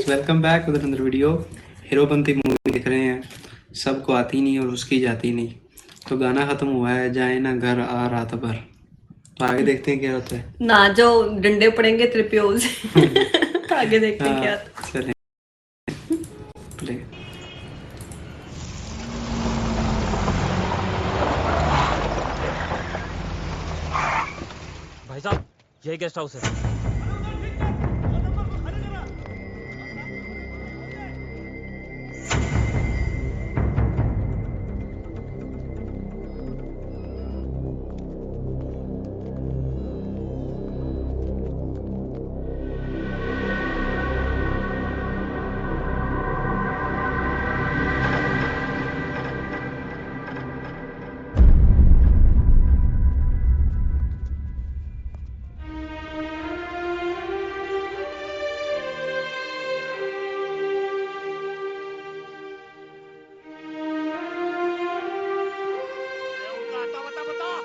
Welcome back with another video. Heropanti movie देख रहे हैं। सबको आती नहीं और उसकी जाती नहीं, तो गाना खत्म हुआ है, जाए ना घर आ रात भर। तो आगे देखते हैं क्या होता है। ना जो डंडे पड़ेंगे तेरे प्यो से। आगे देखते हैं क्या हाँ, आता है। चलें प्ले। भाई साहब, यही गेस्ट हाउस है।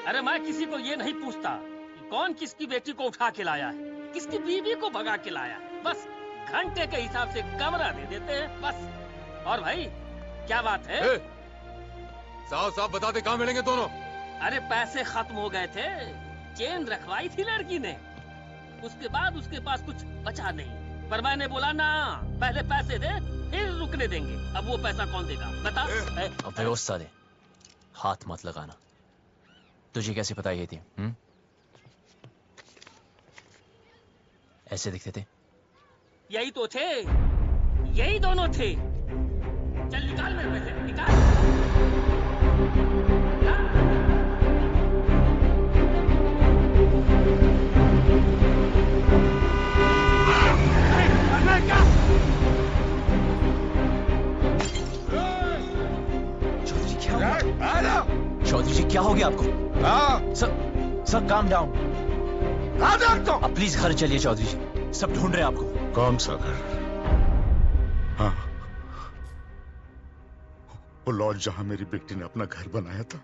अरे मैं किसी को ये नहीं पूछता कि कौन किसकी बेटी को उठा के लाया है, किसकी बीवी को भगा के लाया है। बस घंटे के हिसाब से कमरा दे देते हैं बस। और भाई क्या बात है? साफ साफ बता दे कहाँ मिलेंगे दोनों। अरे पैसे खत्म हो गए थे, चेन रखवाई थी लड़की ने, उसके बाद उसके पास कुछ बचा नहीं। पर मैंने बोला ना, पहले पैसे दे फिर रुकने देंगे। अब वो पैसा कौन देगा बता? अब व्यवस्था दे, हाथ मत लगाना। तुझे कैसे पता ये थी? ऐसे दिखते थे? यही तो थे, यही दोनों थे। चल निकाल मेरे पैसे, निकाल। चौधरी क्या हुआ? चौधरी जी क्या हो गया आपको? Sir calm down. अब प्लीज घर चलिए चौधरी जी, सब ढूंढ रहे हैं आपको। कौन सा घर? हाँ, वो लॉज जहां मेरी बेटी ने अपना घर बनाया था।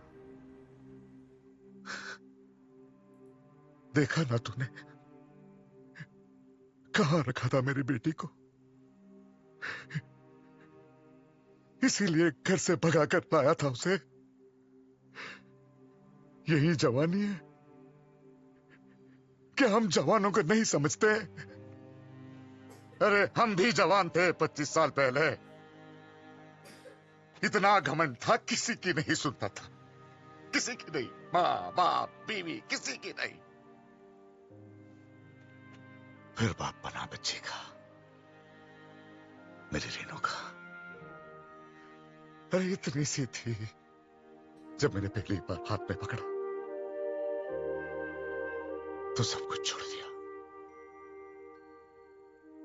देखा ना तूने, कहां रखा था मेरी बेटी को। इसीलिए घर से भगा कर लाया था उसे। यही जवानी है? क्या हम जवानों को नहीं समझते? अरे हम भी जवान थे 25 साल पहले। इतना घमंड था, किसी की नहीं सुनता था, किसी की नहीं। माँ बाप बीवी किसी की नहीं। फिर बाप बना बच्ची का, मेरी रेनू का। अरे इतनी सी थी जब मैंने पहली बार हाथ में पकड़ा तो सब कुछ छोड़ दिया।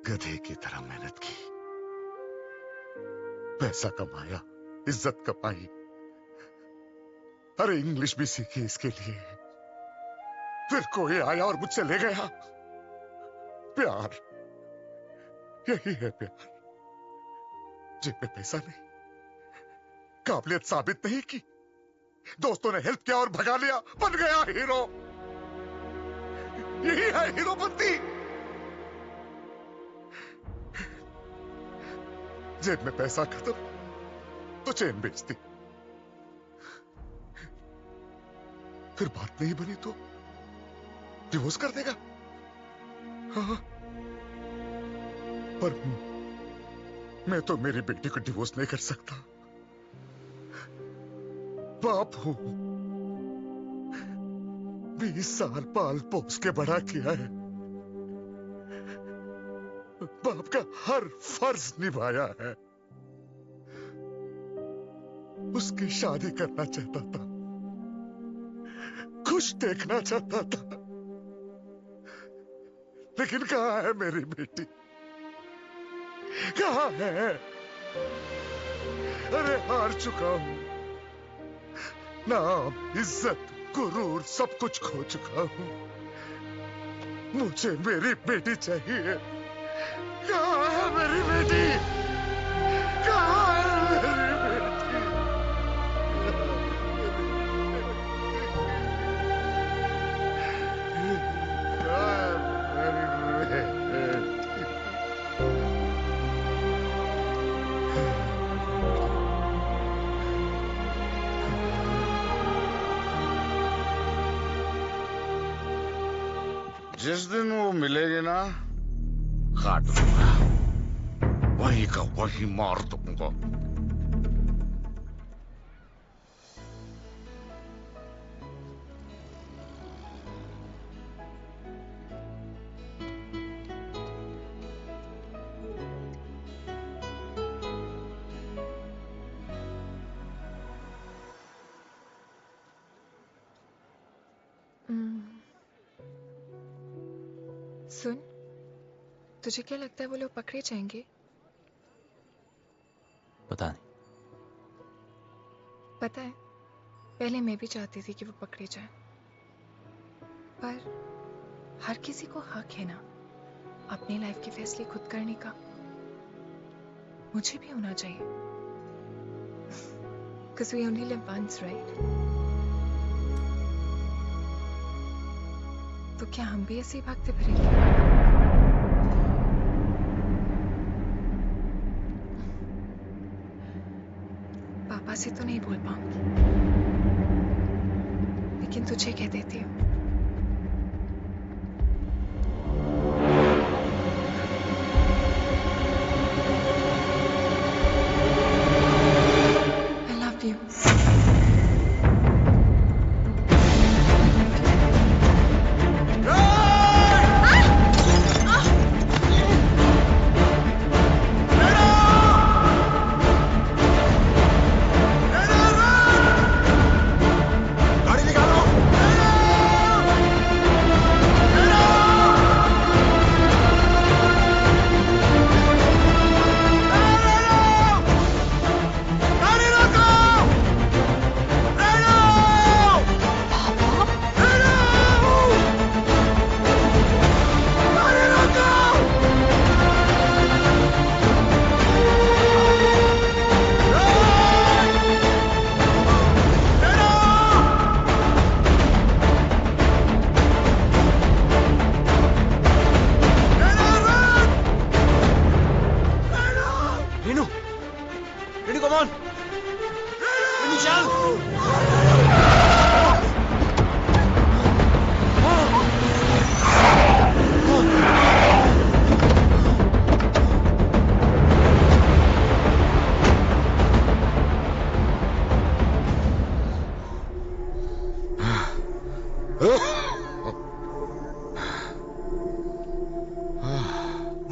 गधे की तरह मेहनत की, पैसा कमाया, इज्जत कमाई। अरे इंग्लिश भी सीखी इसके लिए। फिर कोई आया और मुझसे ले गया। प्यार, यही है प्यार। जेब में पैसा नहीं, काबिलियत साबित नहीं की, दोस्तों ने हेल्प किया और भगा लिया, बन गया हीरो। यही है हीरोपंती। जेब में पैसा खत्म तो चेन बेचती, फिर बात नहीं बनी तो डिवोर्स कर देगा। हाँ, पर मैं तो मेरी बेटी को डिवोर्स नहीं कर सकता। बाप हूं, 20 साल पाल पोस के बड़ा किया है, बाप का हर फर्ज निभाया है। उसकी शादी करना चाहता था, खुश देखना चाहता था, लेकिन कहां है मेरी बेटी? कहां है? अरे हार चुका हूं, नाम इज्जत गुरूर सब कुछ खो चुका हूं। मुझे मेरी बेटी चाहिए। कहां है मेरी बेटी? कहां है मेरी बेटी? कहां है मेरी बेटी? जिस दिन वो मिलेगी ना, काट दूंगा, वहीं का वहीं मार दूंगा। सुन, तुझे क्या लगता है वो लोग पकड़े जाएंगे? पता नहीं। पता है, पहले मैं भी चाहती थी कि वो पकड़े जाए, पर हर किसी को हक है ना अपनी लाइफ के फैसले खुद करने का। मुझे भी होना चाहिए, because we only live once, right? तो क्या हम भी ऐसे ही भागते फिरेंगे? पापा से तो नहीं बोल पाऊंगी, लेकिन तुझे कह देती हूँ। I love you.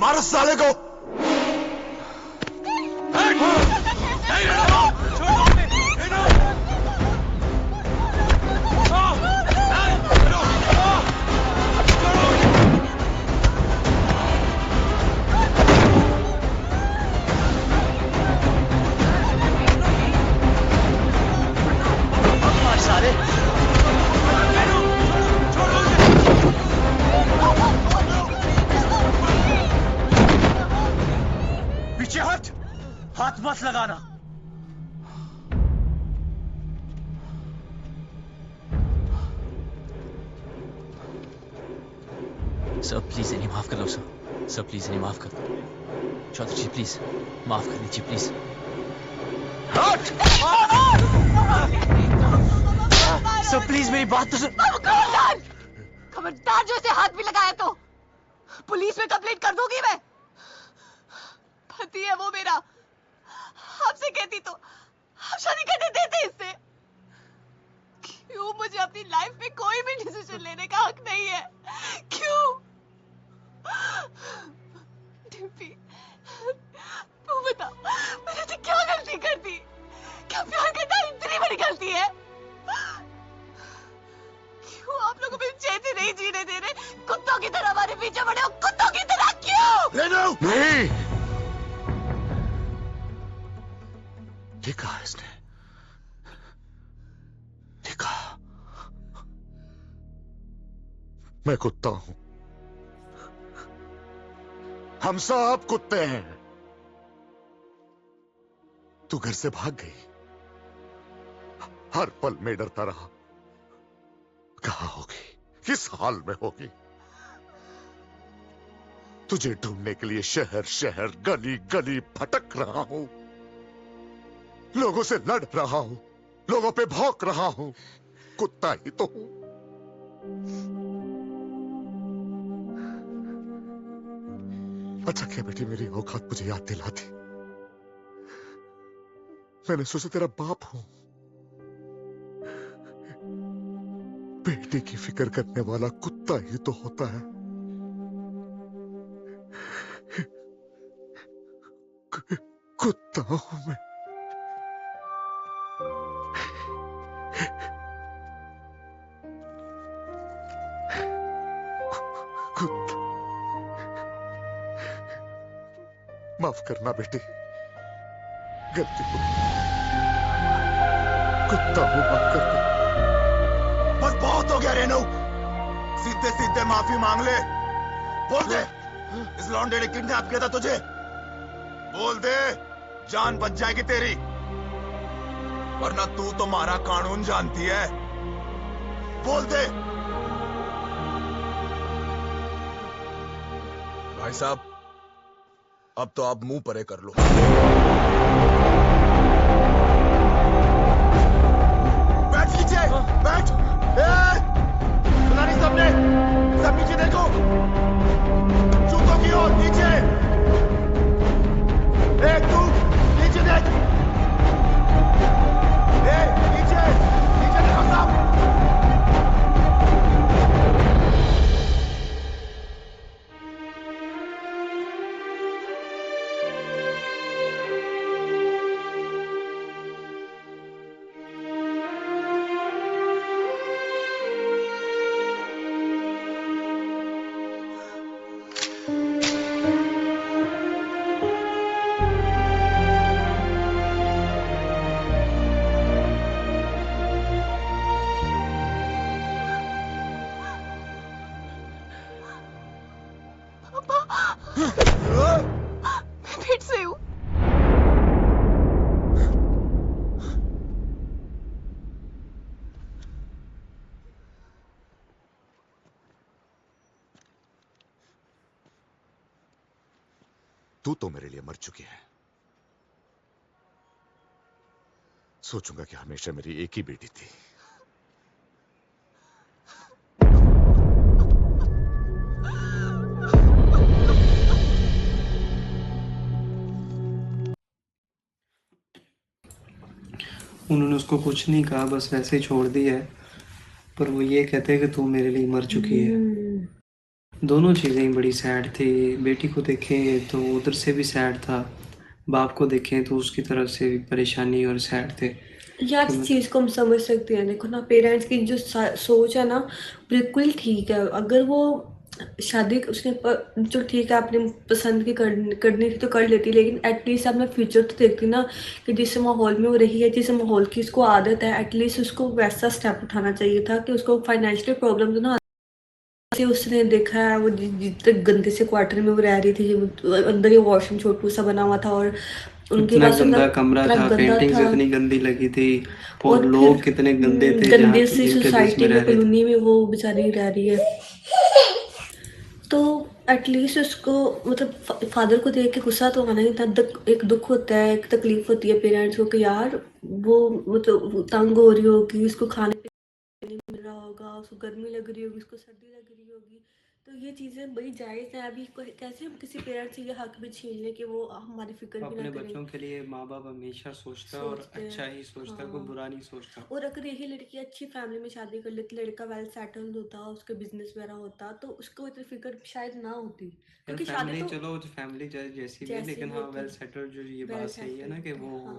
मारो साले को। हाथ मत लगाना। सर प्लीज इन्हें माफ कर दो सर। सर प्लीज इन्हें माफ कर दो। चौधरी जी प्लीज माफ कर दीजिए प्लीज। सर प्लीज मेरी बात तो सुन। खबरदार जो इसे हाथ भी लगाया तो पुलिस में कंप्लेंट कर दूंगी मैं। पति है वो मेरा, आपसे कहती तो आप शादी करने देते इससे। क्यों मुझे अपनी लाइफ में कोई भी डिसीजन लेने का हक नहीं है? क्यों? डिम्पी, तू बता मैंने तो क्या गलती कर दी? क्या प्यार करना इतनी बड़ी गलती है? क्यों आप लोगों में चैन से नहीं जीने दे रहे? कुत्तों की तरह हमारे पीछे पड़े हो, कुत्तों की तरह। क्यों? नहीं, देखा इसने, देखा मैं कुत्ता हूं। हम सब कुत्ते हैं। तू घर से भाग गई, हर पल में डरता रहा। कहां होगी, किस हाल में होगी? तुझे ढूंढने के लिए शहर शहर गली गली भटक रहा हूं, लोगों से लड़ रहा हूं, लोगों पे भौंक रहा हूं। कुत्ता ही तो हूं। अच्छा क्या बेटी मेरी औकात मुझे याद दिला दी। मैंने सोचा तेरा बाप हूं। बेटी की फिक्र करने वाला कुत्ता ही तो होता है। कुत्ता हूं मैं। कुत्ता। माफ करना बेटी, गलती हो गई। कुत्ता हूं, माफ कर दे। बस बहुत हो गया रेनू, सीधे सीधे माफी मांग ले। बोल दे इस लौंडे ने किडनैप किया था तुझे। बोल दे, जान बच जाएगी तेरी, वरना तू तो हमारा कानून जानती है। बोल दे। भाई साहब, अब तो आप मुंह परे कर लो। बैठ नीचे, बैठ। सुना नहीं सबने? सब नीचे देखो, जूतों की ओर नीचे। तू नीचे देख। नीचे नीचे देखो सब। मैं फिर से हूँ। तू तो मेरे लिए मर चुकी है। सोचूंगा कि हमेशा मेरी एक ही बेटी थी। उन्होंने उसको कुछ नहीं कहा, बस वैसे ही छोड़ दिया है। पर वो ये कहते हैं कि तू मेरे लिए मर चुकी है। दोनों चीज़ें बड़ी सैड थी। बेटी को देखें तो उधर से भी सैड था, बाप को देखें तो उसकी तरफ से भी परेशानी और सैड थे। यार इस चीज़ को हम समझ सकते हैं। देखो ना, पेरेंट्स की जो सोच है ना, बिल्कुल ठीक है। अगर वो शादी उसने जो ठीक है, अपनी पसंद की करनी थी तो कर लेती, लेकिन एटलीस्ट अपना फ्यूचर तो देखती ना, कि जिस माहौल में वो रही है, जिस माहौल की उसको आदत है, एटलीस्ट उसको वैसा स्टेप उठाना चाहिए था कि उसको फाइनेंशियल प्रॉब्लम तो ना। जैसे उसने देखा है वो जितने गंदे से क्वार्टर में वो रह रही थी, अंदर ही वॉशरूम छोटू सा बना हुआ था, और उनके इतना पास गंदा मतलब कमरा इतना था, गंदा पेंटिंग्स था। इतनी गंदी लगी थी, और और लोग फिर कितने गंदे थे जहाँ गंदे सी जिनके बीच सोसाइटी में रह में, रहे थे। कॉलोनी में वो बेचारी रह रही है। तो एटलीस्ट उसको मतलब फादर को देख के गुस्सा तो आना ही था। एक दुख होता है, एक तकलीफ होती है पेरेंट्स को कि यार वो मतलब वो तंग हो रही होगी, उसको खाने पीने नहीं मिल रहा होगा, उसको गर्मी लग रही होगी, उसको सर्दी लग रही होगी। तो ये चीज़ें बड़ी जायज़ हैं। अभी कैसे हम किसी पेरेंट्स से ये हक भी छीन लें कि वो हमारी फिक्र भी ना अपने करें। बच्चों के लिए माँ बाप हमेशा सोचता है और सोचते अच्छा हैं, ही सोचता है, कोई हाँ। बुरा नहीं सोचता। और अगर यही लड़की अच्छी फैमिली में शादी कर लेती, लड़का वेल सेटल्ड होता, उसका बिजनेस वगैरह होता, तो उसको इतनी फिक्र शायद ना होती, यार क्योंकि शादी फैमिली, तो चलो फैमिली जैसी भी है, जैसी लेकिन भी हाँ होती वेल है, सेटल्ड, जो ये वेल बात सही है ना कि सेटल्ड, वो हाँ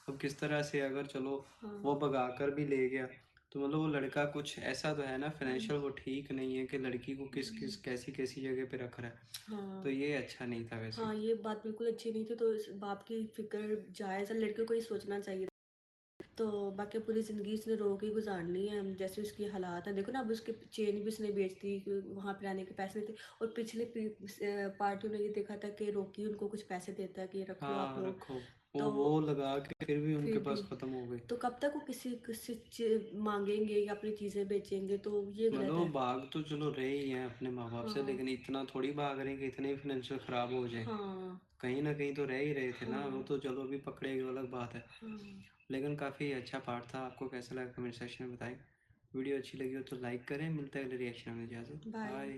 अब किस तरह से अगर चलो हाँ वो भगा कर भी ले गया, तो मतलब वो लड़का कुछ ऐसा तो है ना, हम्म, फाइनेंशियल वो ठीक नहीं है कि लड़की को किस किस कैसी कैसी जगह पे रख रहा है। हाँ तो ये अच्छा नहीं था वैसे। हाँ, ये बात बिल्कुल अच्छी नहीं थी। तो इस बाप की फिक्र जायज़ है, लड़के को ही सोचना चाहिए। तो बाकी पूरी ज़िंदगी उसने रो के गुजारनी है। जैसे उसकी हालात हैं, देखो ना, अब उसके चेन भी उसने बेच दी, वहाँ पे रहने के पैसे नहीं थे। और पिछले पार्टी में ये देखा था कि रोकी उनको कुछ पैसे देता है कि रख लो आप हाँ लोग। रखो, तो वो लगा के फिर भी उनके फिर भी, पास खत्म हो गई। तो कब तक वो किसी किसी मांगेंगे या अपनी चीज़ें बेचेंगे, तो ये गलत मतलब है। भाग तो चलो रहे ही हैं अपने माँ बाप से, हाँ लेकिन इतना थोड़ी भाग रहे हैं कि इतने फाइनेंशियल खराब हो जाए। हाँ कहीं ना कहीं तो रह ही रहे थे ना, वो हाँ तो चलो अभी पकड़े गए अलग बात है। हाँ। लेकिन काफ़ी अच्छा पार्ट था। आपको कैसा लगा कमेंट सेक्शन में बताएं। वीडियो अच्छी लगी हो तो लाइक करें। मिलता है अगले रिएक्शन में। इजाज़त, बाय। बाय।